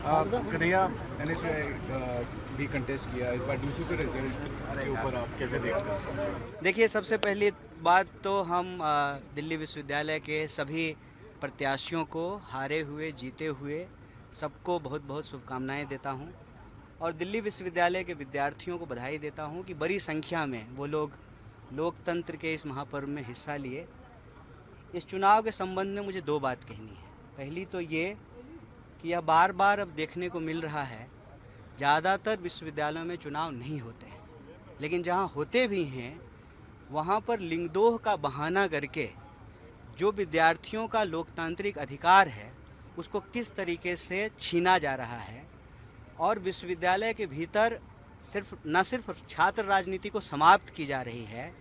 Kanhaiya NSUI भी contest किया इस बार डीसी के रिजल्ट के ऊपर आप कैसे देखते हैं? देखिए, सबसे पहली बात तो हम दिल्ली विश्वविद्यालय के सभी प्रत्याशियों को हारे हुए जीते हुए सबको बहुत बहुत शुभकामनाएं देता हूं और दिल्ली विश्वविद्यालय के विद्यार्थियों को बधाई देता हूं कि बड़ी संख्या में वो लोग लोकतंत्र के इस महापर्व में हिस्सा लिए। इस चुनाव के संबंध में मुझे दो बात कहनी है। पहली तो ये कि यह बार बार अब देखने को मिल रहा है, ज़्यादातर विश्वविद्यालयों में चुनाव नहीं होते हैं, लेकिन जहाँ होते भी हैं वहाँ पर लिंगदोह का बहाना करके जो विद्यार्थियों का लोकतांत्रिक अधिकार है उसको किस तरीके से छीना जा रहा है और विश्वविद्यालय के भीतर न सिर्फ छात्र राजनीति को समाप्त की जा रही है,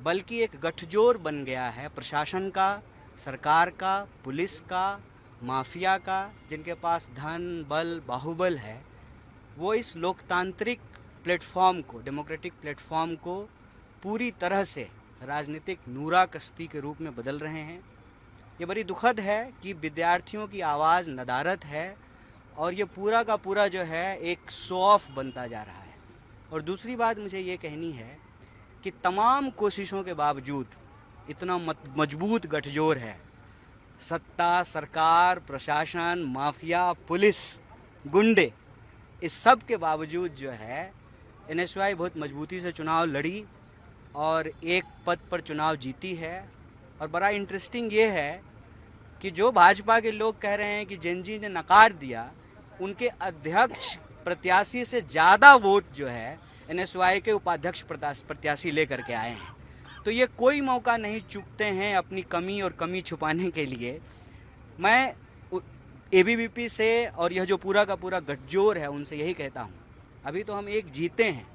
बल्कि एक गठजोड़ बन गया है प्रशासन का, सरकार का, पुलिस का, माफिया का, जिनके पास धन बल बाहुबल है। वो इस लोकतांत्रिक प्लेटफॉर्म को, डेमोक्रेटिक प्लेटफॉर्म को पूरी तरह से राजनीतिक नूरा कश्ती के रूप में बदल रहे हैं। ये बड़ी दुखद है कि विद्यार्थियों की आवाज़ नदारद है और ये पूरा का पूरा जो है एक शो ऑफ बनता जा रहा है। और दूसरी बात मुझे ये कहनी है कि तमाम कोशिशों के बावजूद इतना मजबूत गठजोड़ है, सत्ता, सरकार, प्रशासन, माफिया, पुलिस, गुंडे, इस सब के बावजूद जो है एनएसयूआई बहुत मजबूती से चुनाव लड़ी और एक पद पर चुनाव जीती है। और बड़ा इंटरेस्टिंग ये है कि जो भाजपा के लोग कह रहे हैं कि जेनजी ने नकार दिया, उनके अध्यक्ष प्रत्याशी से ज़्यादा वोट जो है एनएसयूआई के उपाध्यक्ष प्रत्याशी लेकर के आए हैं। तो ये कोई मौका नहीं चूकते हैं अपनी कमी और कमी छुपाने के लिए। मैं एबीवीपी से और यह जो पूरा का पूरा गठजोड़ है उनसे यही कहता हूँ, अभी तो हम एक जीते हैं,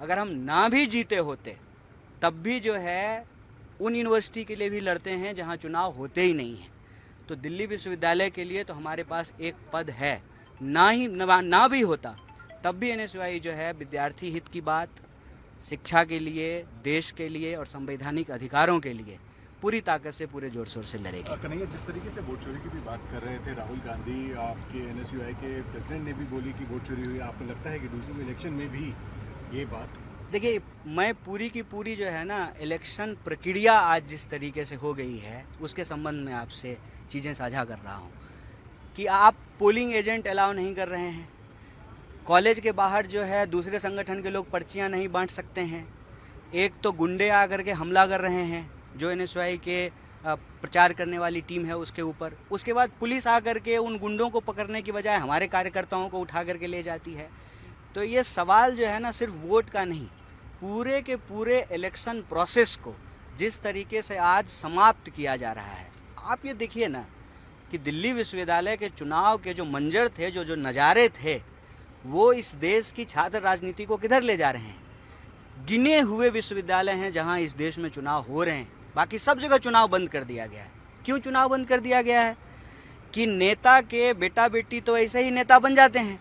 अगर हम ना भी जीते होते तब भी जो है उन यूनिवर्सिटी के लिए भी लड़ते हैं जहाँ चुनाव होते ही नहीं हैं। तो दिल्ली विश्वविद्यालय के लिए तो हमारे पास एक पद है, ना भी होता तब भी एनएसयूआई जो है विद्यार्थी हित की बात, शिक्षा के लिए, देश के लिए और संवैधानिक अधिकारों के लिए पूरी ताकत से, पूरे जोर शोर से लड़ेगी। कन्हैया, जिस तरीके से वोट चोरी की भी बात कर रहे थे राहुल गांधी, आपके एनएसयूआई के प्रेसिडेंट ने भी बोली कि वोट चोरी हुई, आपको लगता है कि दूसरे इलेक्शन में भी ये बात? देखिए, मैं पूरी की पूरी जो है ना इलेक्शन प्रक्रिया आज जिस तरीके से हो गई है उसके संबंध में आपसे चीज़ें साझा कर रहा हूँ कि आप पोलिंग एजेंट अलाउ नहीं कर रहे हैं, कॉलेज के बाहर जो है दूसरे संगठन के लोग पर्चियाँ नहीं बांट सकते हैं, एक तो गुंडे आकर के हमला कर रहे हैं जो एनएसयूआई के प्रचार करने वाली टीम है उसके ऊपर, उसके बाद पुलिस आकर के उन गुंडों को पकड़ने की बजाय हमारे कार्यकर्ताओं को उठा करके ले जाती है। तो ये सवाल जो है ना सिर्फ वोट का नहीं, पूरे के पूरे इलेक्शन प्रोसेस को जिस तरीके से आज समाप्त किया जा रहा है। आप ये देखिए ना कि दिल्ली विश्वविद्यालय के चुनाव के जो मंजर थे, जो नज़ारे थे, वो इस देश की छात्र राजनीति को किधर ले जा रहे हैं। गिने हुए विश्वविद्यालय हैं जहां इस देश में चुनाव हो रहे हैं, बाकी सब जगह चुनाव बंद कर दिया गया है। क्यों चुनाव बंद कर दिया गया है? कि नेता के बेटा बेटी तो ऐसे ही नेता बन जाते हैं,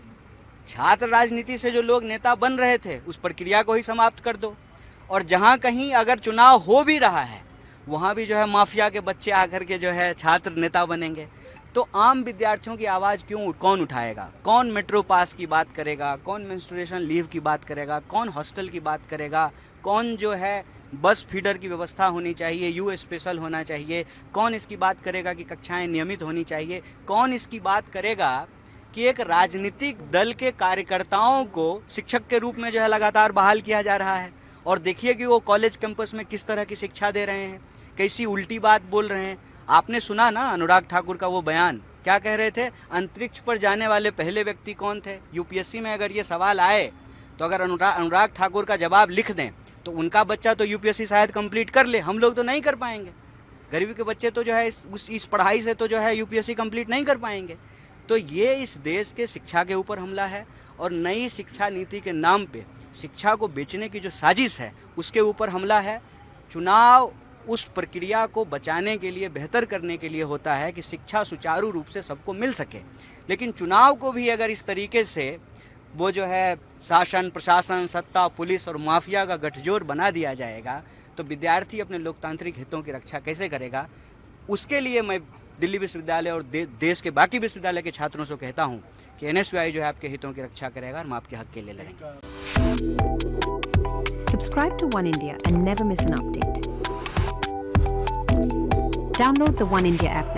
छात्र राजनीति से जो लोग नेता बन रहे थे उस प्रक्रिया को ही समाप्त कर दो। और जहां कहीं अगर चुनाव हो भी रहा है वहां भी जो है माफिया के बच्चे आकर के जो है छात्र नेता बनेंगे। तो आम विद्यार्थियों की आवाज़ कौन उठाएगा? कौन मेट्रो पास की बात करेगा? कौन मेंस्ट्रुएशन लीव की बात करेगा? कौन हॉस्टल की बात करेगा? कौन जो है बस फीडर की व्यवस्था होनी चाहिए, यू स्पेशल होना चाहिए? कौन इसकी बात करेगा कि कक्षाएं नियमित होनी चाहिए? कौन इसकी बात करेगा कि एक राजनीतिक दल के कार्यकर्ताओं को शिक्षक के रूप में जो है लगातार बहाल किया जा रहा है? और देखिए कि वो कॉलेज कैंपस में किस तरह की शिक्षा दे रहे हैं, कैसी उल्टी बात बोल रहे हैं। आपने सुना ना अनुराग ठाकुर का वो बयान, क्या कह रहे थे? अंतरिक्ष पर जाने वाले पहले व्यक्ति कौन थे? यूपीएससी में अगर ये सवाल आए तो अगर अनुराग ठाकुर का जवाब लिख दें तो उनका बच्चा तो यूपीएससी शायद कंप्लीट कर ले, हम लोग तो नहीं कर पाएंगे। गरीबी के बच्चे तो जो है इस पढ़ाई से तो जो है यूपीएससी कंप्लीट नहीं कर पाएंगे। तो ये इस देश के शिक्षा के ऊपर हमला है और नई शिक्षा नीति के नाम पे शिक्षा को बेचने की जो साजिश है उसके ऊपर हमला है। चुनाव उस प्रक्रिया को बचाने के लिए, बेहतर करने के लिए होता है कि शिक्षा सुचारू रूप से सबको मिल सके, लेकिन चुनाव को भी अगर इस तरीके से वो जो है शासन, प्रशासन, सत्ता, पुलिस और माफिया का गठजोड़ बना दिया जाएगा तो विद्यार्थी अपने लोकतांत्रिक हितों की रक्षा कैसे करेगा? उसके लिए मैं दिल्ली विश्वविद्यालय और देश के बाकी विश्वविद्यालय के छात्रों से कहता हूँ कि NSUI जो है आपके हितों की रक्षा करेगा और हम आपके हक के लिए लड़ेंगे। Subscribe to One India and never miss an update. Download the One India app